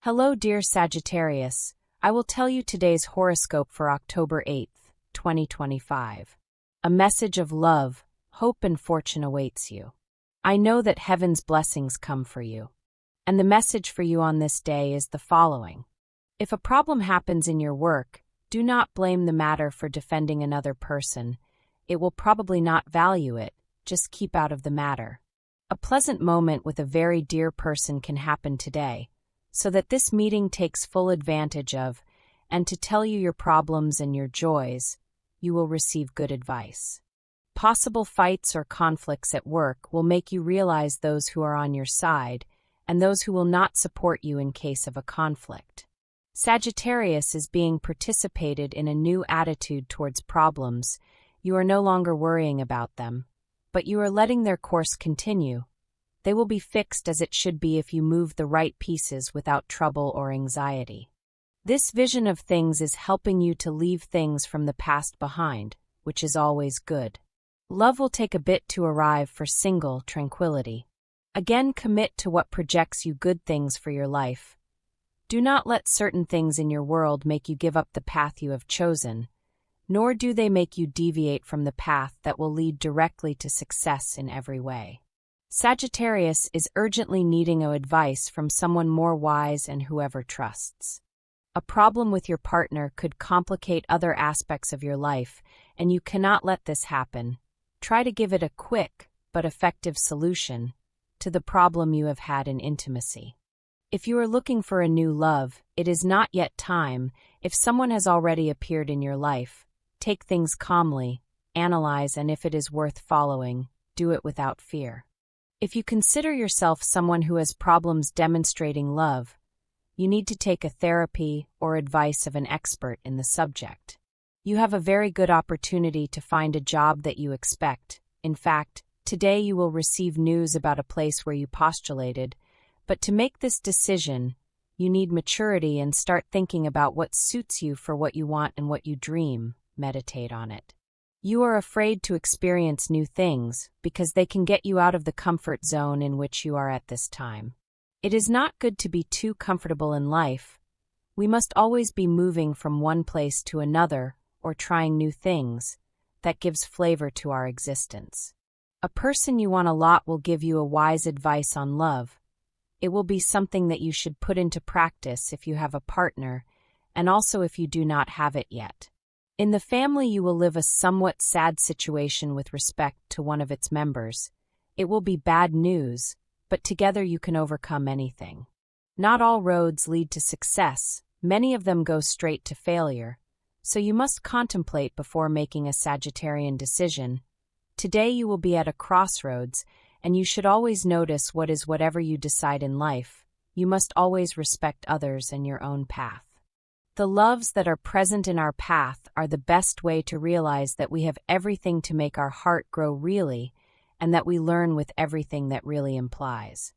Hello, dear Sagittarius. I will tell you today's horoscope for October 8th, 2025. A message of love, hope, and fortune awaits you. I know that heaven's blessings come for you. And the message for you on this day is the following. If a problem happens in your work, do not blame the matter for defending another person. It will probably not value it, just keep out of the matter. A pleasant moment with a very dear person can happen today, so that this meeting takes full advantage of, and to tell you your problems and your joys, you will receive good advice. Possible fights or conflicts at work will make you realize those who are on your side and those who will not support you in case of a conflict. Sagittarius is being participated in a new attitude towards problems. You are no longer worrying about them, but you are letting their course continue. They will be fixed as it should be if you move the right pieces without trouble or anxiety. This vision of things is helping you to leave things from the past behind, which is always good. Love will take a bit to arrive for single tranquility. Again, commit to what projects you good things for your life. Do not let certain things in your world make you give up the path you have chosen, nor do they make you deviate from the path that will lead directly to success in every way. Sagittarius is urgently needing advice from someone more wise and whoever trusts. A problem with your partner could complicate other aspects of your life, and you cannot let this happen. Try to give it a quick but effective solution to the problem you have had in intimacy. If you are looking for a new love, it is not yet time. If someone has already appeared in your life, take things calmly, analyze, and if it is worth following, do it without fear. If you consider yourself someone who has problems demonstrating love, you need to take a therapy or advice of an expert in the subject. You have a very good opportunity to find a job that you expect. In fact, today you will receive news about a place where you postulated, but to make this decision, you need maturity and start thinking about what suits you for what you want and what you dream. Meditate on it. You are afraid to experience new things because they can get you out of the comfort zone in which you are at this time. It is not good to be too comfortable in life. We must always be moving from one place to another or trying new things. That gives flavor to our existence. A person you want a lot will give you a wise advice on love. It will be something that you should put into practice if you have a partner, and also if you do not have it yet. In the family, you will live a somewhat sad situation with respect to one of its members. It will be bad news, but together you can overcome anything. Not all roads lead to success. Many of them go straight to failure. So you must contemplate before making a Sagittarian decision. Today you will be at a crossroads, and you should always notice what is whatever you decide in life. You must always respect others and your own path. The loves that are present in our path are the best way to realize that we have everything to make our heart grow really, and that we learn with everything that really implies.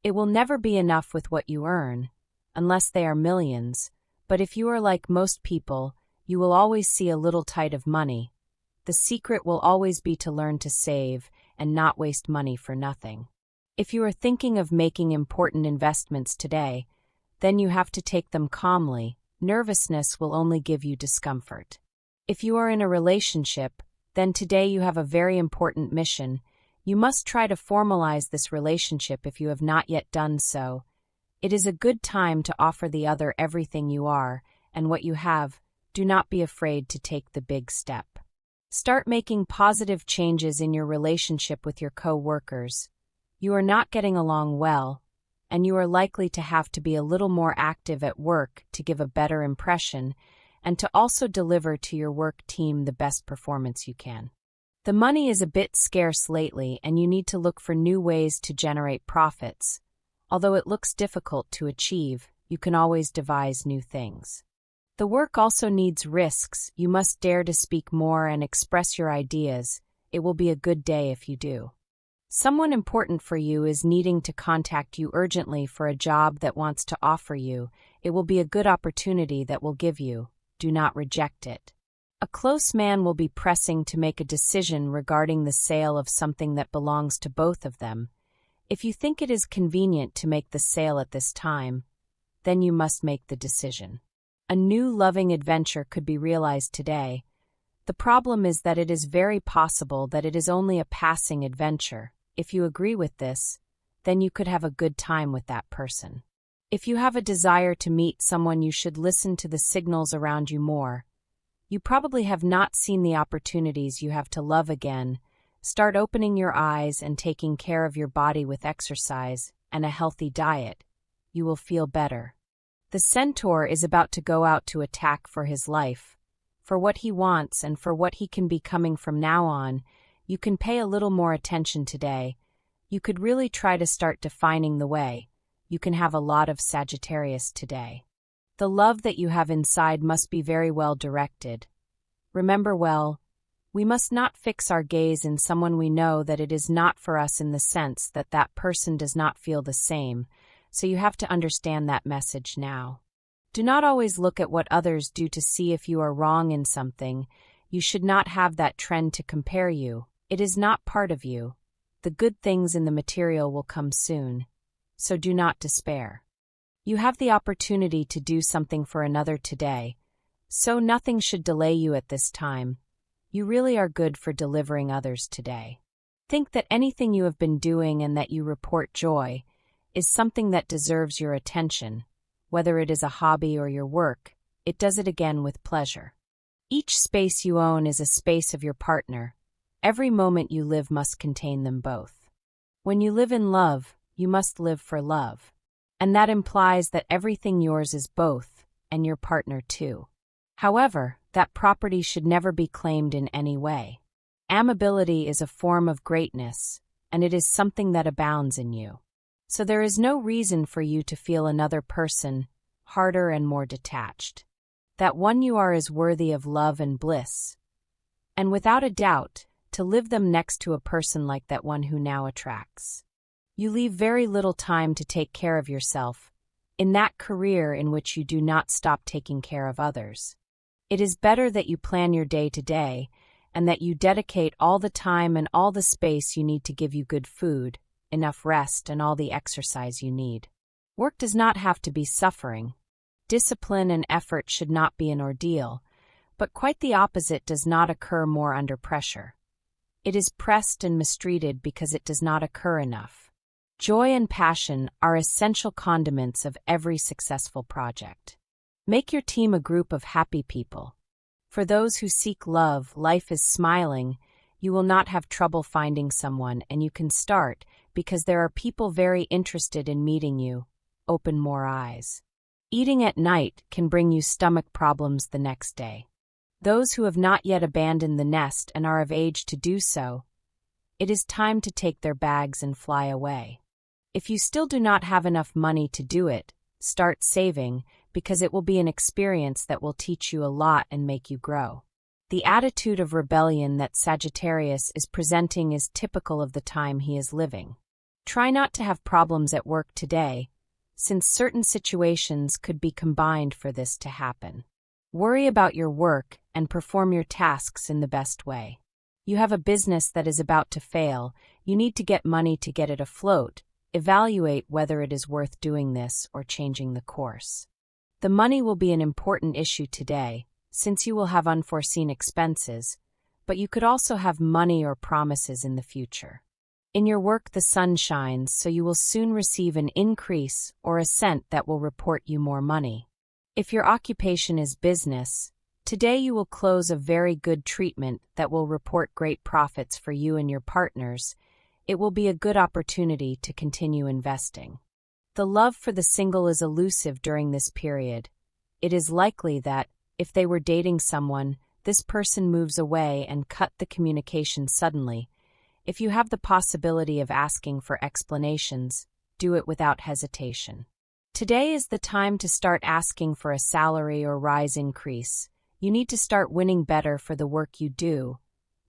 It will never be enough with what you earn, unless they are millions, but if you are like most people, you will always see a little tight of money. The secret will always be to learn to save and not waste money for nothing. If you are thinking of making important investments today, then you have to take them calmly. Nervousness will only give you discomfort. If you are in a relationship, then today you have a very important mission. You must try to formalize this relationship if you have not yet done so. It is a good time to offer the other everything you are and what you have. Do not be afraid to take the big step. Start making positive changes in your relationship with your co-workers. You are not getting along well, and you are likely to have to be a little more active at work to give a better impression and to also deliver to your work team the best performance you can. The money is a bit scarce lately, and you need to look for new ways to generate profits. Although it looks difficult to achieve, you can always devise new things. The work also needs risks. You must dare to speak more and express your ideas. It will be a good day if you do. Someone important for you is needing to contact you urgently for a job that wants to offer you. It will be a good opportunity that will give you. Do not reject it. A close man will be pressing to make a decision regarding the sale of something that belongs to both of them. If you think it is convenient to make the sale at this time, then you must make the decision. A new loving adventure could be realized today. The problem is that it is very possible that it is only a passing adventure. If you agree with this, then you could have a good time with that person. If you have a desire to meet someone, you should listen to the signals around you more. You probably have not seen the opportunities you have to love again. Start opening your eyes and taking care of your body with exercise and a healthy diet. You will feel better. The centaur is about to go out to attack for his life, for what he wants and for what he can be coming from now on. You can pay a little more attention today. You could really try to start defining the way. You can have a lot of Sagittarius today. The love that you have inside must be very well directed. Remember well, we must not fix our gaze in someone we know that it is not for us in the sense that that person does not feel the same, so you have to understand that message now. Do not always look at what others do to see if you are wrong in something. You should not have that trend to compare you. It is not part of you. The good things in the material will come soon, so do not despair. You have the opportunity to do something for another today, so nothing should delay you at this time. You really are good for delivering others today. Think that anything you have been doing and that you report joy is something that deserves your attention. Whether it is a hobby or your work, it does it again with pleasure. Each space you own is a space of your partner. Every moment you live must contain them both. When you live in love, you must live for love. And that implies that everything yours is both, and your partner too. However, that property should never be claimed in any way. Amability is a form of greatness, and it is something that abounds in you. So there is no reason for you to feel another person harder and more detached. That one you are is worthy of love and bliss. And without a doubt, to live them next to a person like that one who now attracts. You leave very little time to take care of yourself, in that career in which you do not stop taking care of others. It is better that you plan your day to day, and that you dedicate all the time and all the space you need to give you good food, enough rest, and all the exercise you need. Work does not have to be suffering. Discipline and effort should not be an ordeal, but quite the opposite does not occur more under pressure. It is pressed and mistreated because it does not occur enough. Joy and passion are essential condiments of every successful project. Make your team a group of happy people. For those who seek love, life is smiling. You will not have trouble finding someone, and you can start because there are people very interested in meeting you. Open more eyes. Eating at night can bring you stomach problems the next day. Those who have not yet abandoned the nest and are of age to do so, it is time to take their bags and fly away. If you still do not have enough money to do it, start saving, because it will be an experience that will teach you a lot and make you grow. The attitude of rebellion that Sagittarius is presenting is typical of the time he is living. Try not to have problems at work today, since certain situations could be combined for this to happen. Worry about your work and perform your tasks in the best way. You have a business that is about to fail. You need to get money to get it afloat. Evaluate whether it is worth doing this or changing the course. The money will be an important issue today, since you will have unforeseen expenses, but you could also have money or promises in the future. In your work, the sun shines, so you will soon receive an increase or ascent that will report you more money. If your occupation is business, today you will close a very good treatment that will report great profits for you and your partners. It will be a good opportunity to continue investing. The love for the single is elusive during this period. It is likely that, if they were dating someone, this person moves away and cut the communication suddenly. If you have the possibility of asking for explanations, do it without hesitation. Today is the time to start asking for a salary or rise increase. You need to start winning better for the work you do.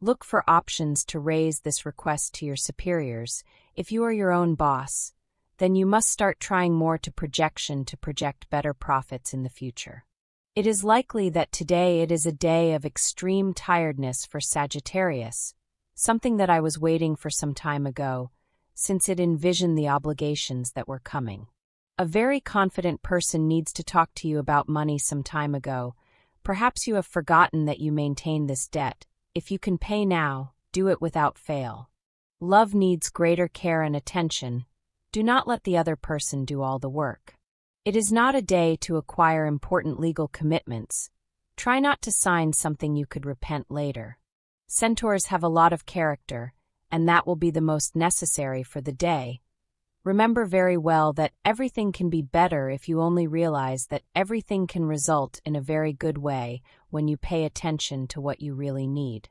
Look for options to raise this request to your superiors. If you are your own boss, then you must start trying more to project better profits in the future. It is likely that today it is a day of extreme tiredness for Sagittarius, something that I was waiting for some time ago, since it envisioned the obligations that were coming. A very confident person needs to talk to you about money some time ago. Perhaps you have forgotten that you maintain this debt. If you can pay now, do it without fail. Love needs greater care and attention. Do not let the other person do all the work. It is not a day to acquire important legal commitments. Try not to sign something you could repent later. Centaurs have a lot of character, and that will be the most necessary for the day. Remember very well that everything can be better if you only realize that everything can result in a very good way when you pay attention to what you really need.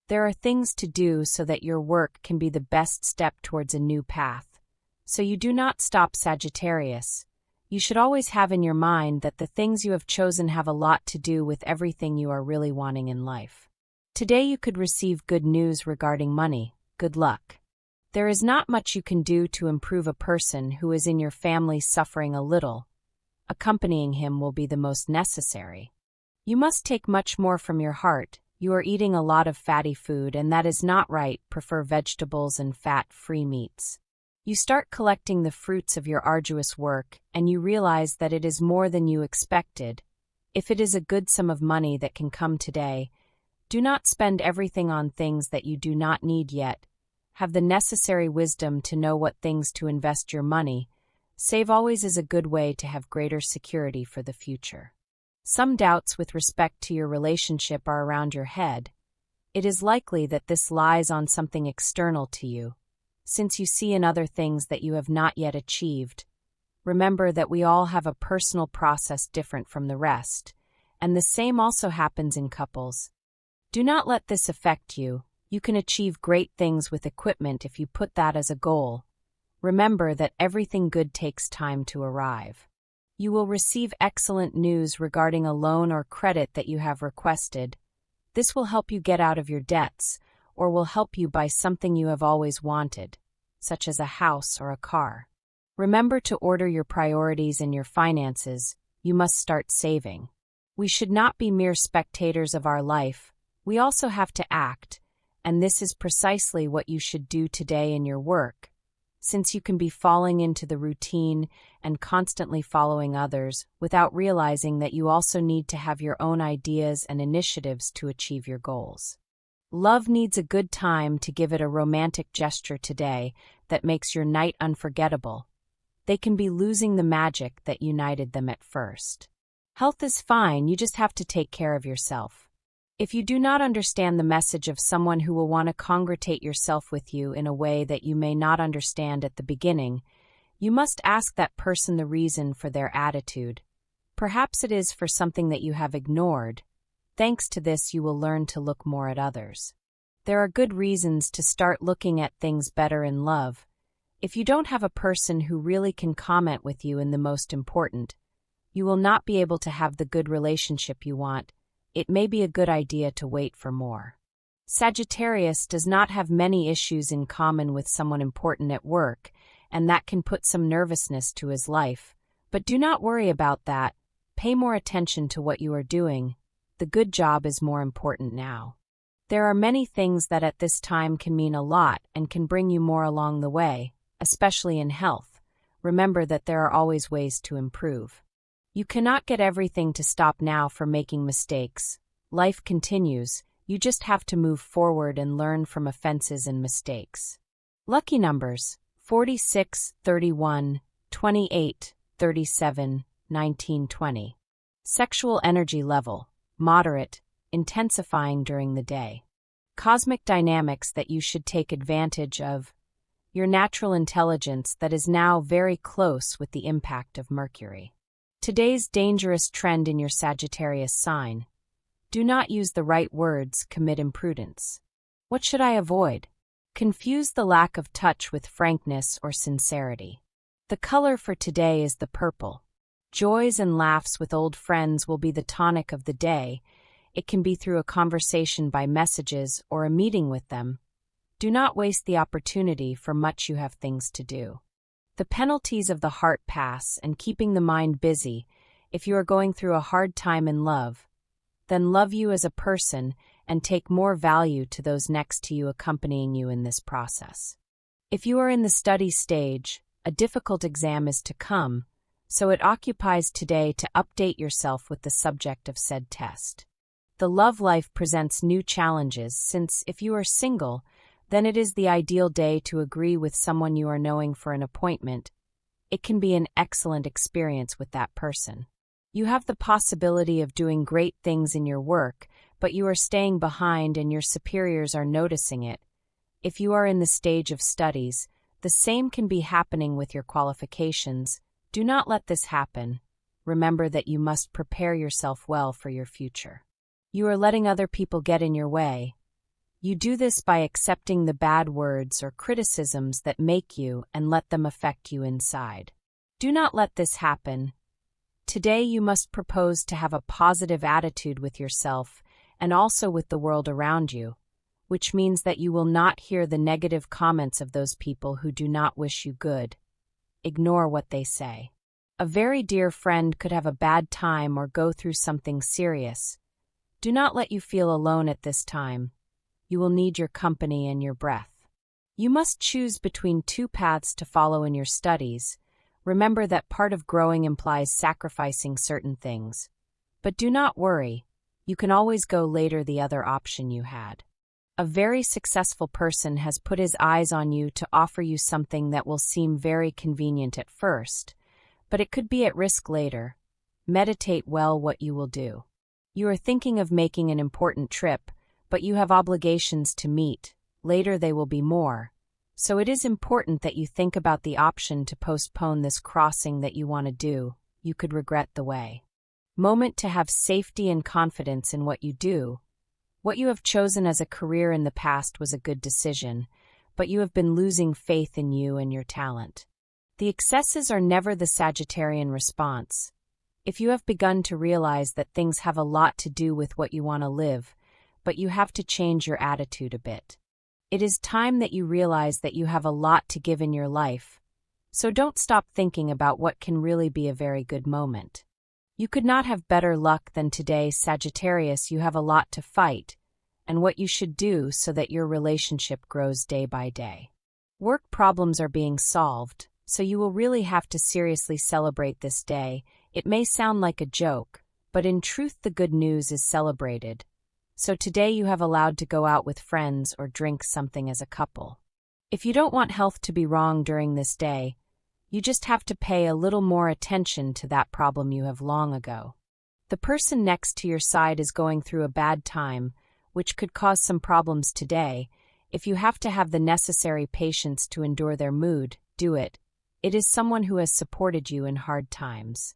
There are things to do so that your work can be the best step towards a new path. So you do not stop, Sagittarius. You should always have in your mind that the things you have chosen have a lot to do with everything you are really wanting in life. Today you could receive good news regarding money. Good luck. There is not much you can do to improve a person who is in your family suffering a little. Accompanying him will be the most necessary. You must take much more from your heart. You are eating a lot of fatty food, and that is not right. Prefer vegetables and fat-free meats. You start collecting the fruits of your arduous work, and you realize that it is more than you expected. If it is a good sum of money that can come today, do not spend everything on things that you do not need yet. Have the necessary wisdom to know what things to invest your money. Save always is a good way to have greater security for the future. Some doubts with respect to your relationship are around your head. It is likely that this lies on something external to you, since you see in other things that you have not yet achieved. Remember that we all have a personal process different from the rest, and the same also happens in couples. Do not let this affect you. You can achieve great things with equipment if you put that as a goal. Remember that everything good takes time to arrive. You will receive excellent news regarding a loan or credit that you have requested. This will help you get out of your debts, or will help you buy something you have always wanted, such as a house or a car. Remember to order your priorities and your finances. You must start saving. We should not be mere spectators of our life. We also have to act. And this is precisely what you should do today in your work. Since you can be falling into the routine and constantly following others without realizing that you also need to have your own ideas and initiatives to achieve your goals. Love needs a good time to give it a romantic gesture today that makes your night unforgettable. They can be losing the magic that united them at first. Health is fine, you just have to take care of yourself. If you do not understand the message of someone who will want to congratulate yourself with you in a way that you may not understand at the beginning, you must ask that person the reason for their attitude. Perhaps it is for something that you have ignored. Thanks to this, you will learn to look more at others. There are good reasons to start looking at things better in love. If you don't have a person who really can comment with you in the most important, you will not be able to have the good relationship you want. It may be a good idea to wait for more. Sagittarius does not have many issues in common with someone important at work, and that can put some nervousness to his life. But do not worry about that. Pay more attention to what you are doing. The good job is more important now. There are many things that at this time can mean a lot and can bring you more along the way, especially in health. Remember that there are always ways to improve. You cannot get everything to stop now for making mistakes. Life continues. You just have to move forward and learn from offenses and mistakes. Lucky numbers: 46, 31, 28, 37, 19, 20. Sexual energy level: moderate, intensifying during the day. Cosmic dynamics that you should take advantage of. Your natural intelligence that is now very close with the impact of Mercury. Today's dangerous trend in your Sagittarius sign. Do not use the right words, commit imprudence. What should I avoid? Confuse the lack of touch with frankness or sincerity. The color for today is the purple. Joys and laughs with old friends will be the tonic of the day. It can be through a conversation by messages or a meeting with them. Do not waste the opportunity, for much you have things to do. The penalties of the heart pass and keeping the mind busy. If you are going through a hard time in love, then love you as a person and take more value to those next to you accompanying you in this process. If you are in the study stage, a difficult exam is to come. so it occupies today to update yourself with the subject of said test. The love life presents new challenges since, if you are single, then it is the ideal day to agree with someone you are knowing for an appointment. It can be an excellent experience with that person. You have the possibility of doing great things in your work, but you are staying behind and your superiors are noticing it. If you are in the stage of studies, the same can be happening with your qualifications. Do not let this happen. Remember that you must prepare yourself well for your future. You are letting other people get in your way. You do this by accepting the bad words or criticisms that make you and let them affect you inside. Do not let this happen. Today you must propose to have a positive attitude with yourself and also with the world around you, which means that you will not hear the negative comments of those people who do not wish you good. Ignore what they say. A very dear friend could have a bad time or go through something serious. Do not let you feel alone at this time. You will need your company and your breath. You must choose between two paths to follow in your studies. Remember that part of growing implies sacrificing certain things. But do not worry. You can always go later the other option you had. A very successful person has put his eyes on you to offer you something that will seem very convenient at first, but it could be at risk later. Meditate well what you will do. You are thinking of making an important trip, but you have obligations to meet. Later they will be more. So it is important that you think about the option to postpone this crossing that you want to do. You could regret the way. Moment to have safety and confidence in what you do. What you have chosen as a career in the past was a good decision, but you have been losing faith in you and your talent. The excesses are never the Sagittarian response. If you have begun to realize that things have a lot to do with what you want to live, but you have to change your attitude a bit. It is time that you realize that you have a lot to give in your life, so don't stop thinking about what can really be a very good moment. You could not have better luck than today, Sagittarius. You have a lot to fight, and what you should do so that your relationship grows day by day. Work problems are being solved, so you will really have to seriously celebrate this day. It may sound like a joke, but in truth the good news is celebrated. So today you have allowed to go out with friends or drink something as a couple. If you don't want health to be wrong during this day, you just have to pay a little more attention to that problem you have long ago. The person next to your side is going through a bad time, which could cause some problems today. If you have to have the necessary patience to endure their mood, do it. It is someone who has supported you in hard times.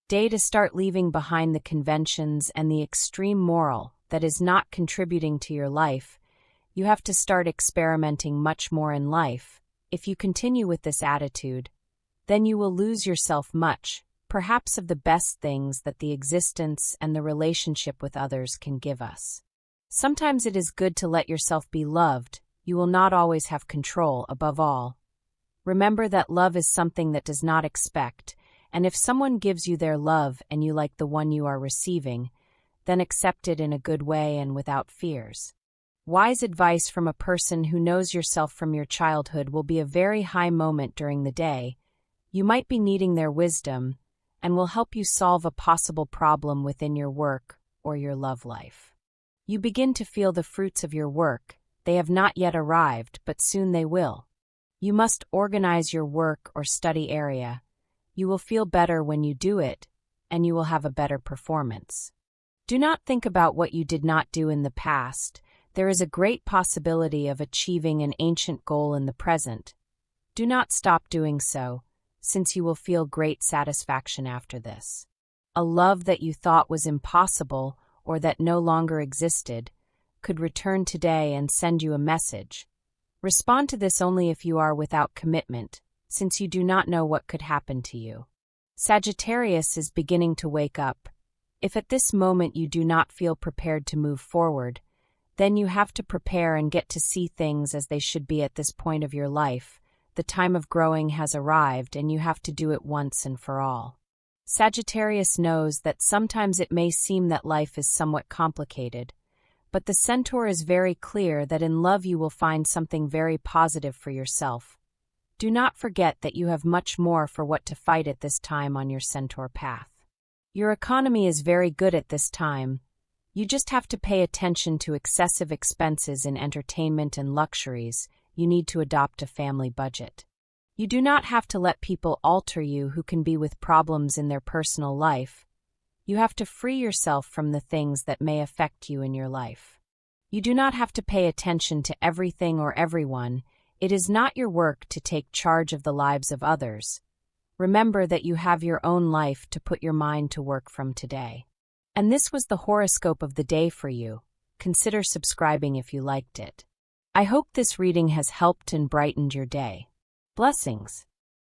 Day to start leaving behind the conventions and the extreme moral that is not contributing to your life. You have to start experimenting much more in life. If you continue with this attitude, then you will lose yourself much, perhaps of the best things that the existence and the relationship with others can give us. Sometimes it is good to let yourself be loved. You will not always have control. Above all, remember that love is something that does not expect, and if someone gives you their love and you like the one you are receiving, then accept it in a good way and without fears. Wise advice from a person who knows yourself from your childhood will be a very high moment during the day. You might be needing their wisdom and will help you solve a possible problem within your work or your love life. You begin to feel the fruits of your work. They have not yet arrived, but soon they will. You must organize your work or study area. You will feel better when you do it, and you will have a better performance. Do not think about what you did not do in the past. There is a great possibility of achieving an ancient goal in the present. Do not stop doing so, since you will feel great satisfaction after this. A love that you thought was impossible or that no longer existed could return today and send you a message. Respond to this only if you are without commitment, since you do not know what could happen to you. Sagittarius is beginning to wake up. If at this moment you do not feel prepared to move forward, then you have to prepare and get to see things as they should be at this point of your life. The time of growing has arrived and you have to do it once and for all. Sagittarius knows that sometimes it may seem that life is somewhat complicated, but the centaur is very clear that in love you will find something very positive for yourself. Do not forget that you have much more for what to fight at this time on your centaur path. Your economy is very good at this time. You just have to pay attention to excessive expenses in entertainment and luxuries. You need to adopt a family budget. You do not have to let people alter you who can be with problems in their personal life. You have to free yourself from the things that may affect you in your life. You do not have to pay attention to everything or everyone. It is not your work to take charge of the lives of others. Remember that you have your own life to put your mind to work from today. And this was the horoscope of the day for you. Consider subscribing if you liked it. I hope this reading has helped and brightened your day. Blessings.